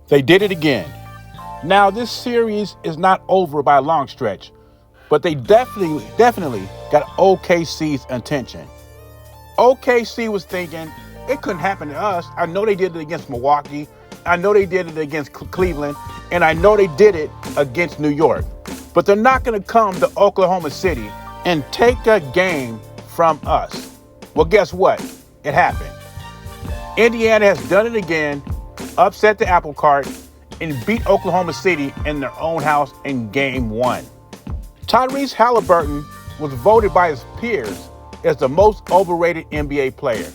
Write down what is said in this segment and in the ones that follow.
They did it again. Now, this series is not over by a long stretch, but they definitely got OKC's attention. OKC was thinking, it couldn't happen to us. I know they did it against Milwaukee. I know they did it against Cleveland. And I know they did it against New York. But they're not going to come to Oklahoma City and take a game from us. Well, guess what? It happened. Indiana has done it again, upset the apple cart, and beat Oklahoma City in their own house in Game 1. Tyrese Halliburton was voted by his peers as the most overrated NBA player.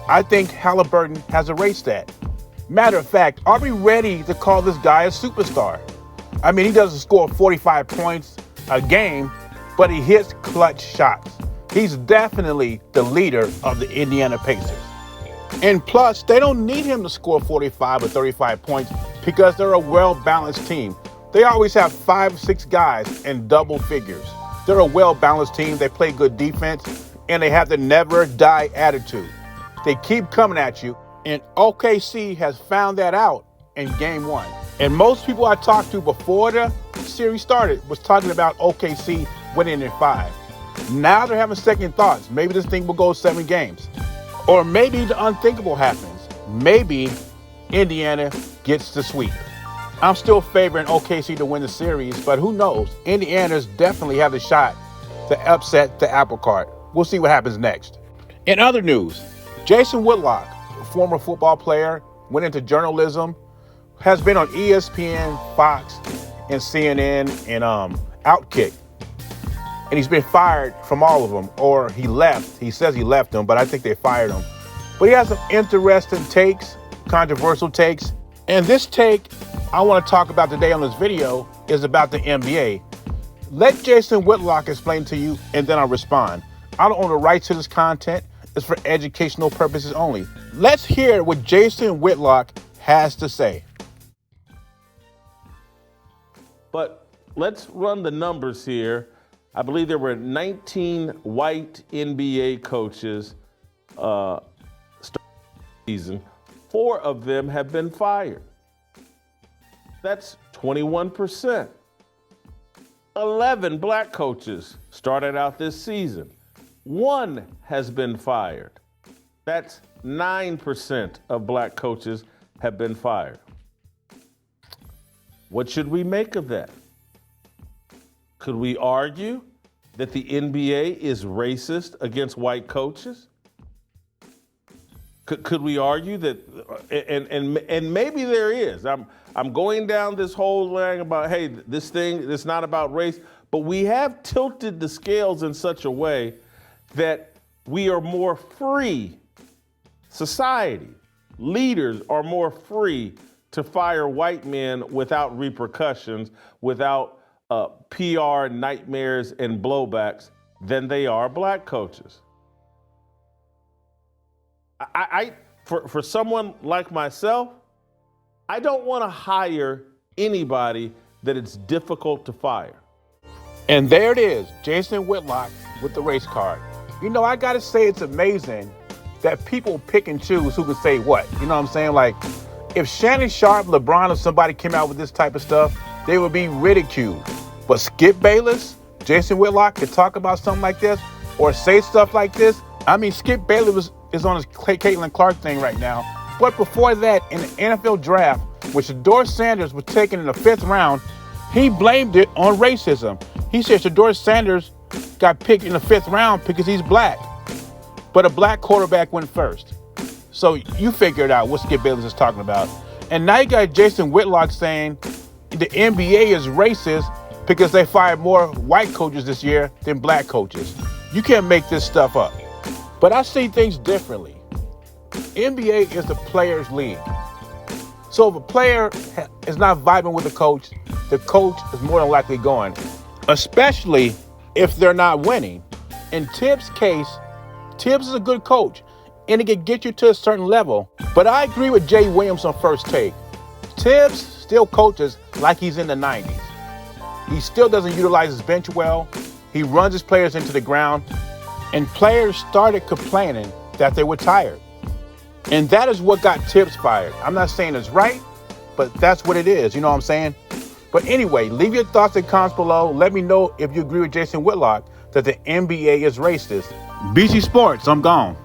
I think Halliburton has erased that. Matter of fact, are we ready to call this guy a superstar? I mean, he doesn't score 45 points a game, but he hits clutch shots. He's definitely the leader of the Indiana Pacers. And plus, they don't need him to score 45 or 35 points because they're a well-balanced team. They always have 5 or 6 guys in double figures. They're a well-balanced team. They play good defense, and they have the never-die attitude. They keep coming at you, and OKC has found that out in Game 1. And most people I talked to before the series started was talking about OKC winning in 5. Now they're having second thoughts. Maybe this thing will go 7 games. Or maybe the unthinkable happens. Maybe Indiana gets the sweep. I'm still favoring OKC to win the series, but who knows? Indiana's definitely have a shot to upset the apple cart. We'll see what happens next. In other news, Jason Whitlock, a former football player, went into journalism, has been on ESPN, Fox, and CNN, and Outkick. And he's been fired from all of them, or he left. He says he left them, but I think they fired him. But he has some interesting takes, controversial takes. And this take I want to talk about today on this video is about the NBA. Let Jason Whitlock explain to you, and then I'll respond. I don't own the rights to this content. It's for educational purposes only. Let's hear what Jason Whitlock has to say. But let's run the numbers here. I believe there were 19 white NBA coaches season. 4 of them have been fired. That's 21%. 11 black coaches started out this season. 1 has been fired. That's 9% of black coaches have been fired. What should we make of that? Could we argue that the NBA is racist against white coaches? Could we argue that, and maybe there is. I'm going down this whole line about, hey, this thing, it's not about race, but we have tilted the scales in such a way that we are more free. Society, leaders are more free to fire white men without repercussions, without PR nightmares and blowbacks than they are black coaches. For someone like myself, I don't want to hire anybody that it's difficult to fire. And there it is, Jason Whitlock with the race card. You know, I got to say it's amazing that people pick and choose who can say what. You know what I'm saying? Like, if Shannon Sharp, LeBron, or somebody came out with this type of stuff, they would be ridiculed. But Skip Bayless, Jason Whitlock could talk about something like this or say stuff like this. I mean, Skip Bayless is on his Caitlin Clark thing right now. But before that, in the NFL draft, which Shedeur Sanders was taken in the 5th round, he blamed it on racism. He said Shedeur Sanders got picked in the 5th round because he's black. But a black quarterback went first. So you figured out what Skip Bayless is talking about. And now you got Jason Whitlock saying the NBA is racist because they fired more white coaches this year than black coaches. You can't make this stuff up. But I see things differently. NBA is the players' league. So if a player is not vibing with the coach is more than likely going, especially if they're not winning. In Tibbs' case, Tibbs is a good coach, and he can get you to a certain level. But I agree with Jay Williams on First Take. Tibbs still coaches like he's in the 90s. He still doesn't utilize his bench well. He runs his players into the ground. And players started complaining that they were tired. And that is what got Tibbs fired. I'm not saying it's right, but that's what it is. You know what I'm saying? But anyway, leave your thoughts and comments below. Let me know if you agree with Jason Whitlock that the NBA is racist. BG Sports, I'm gone.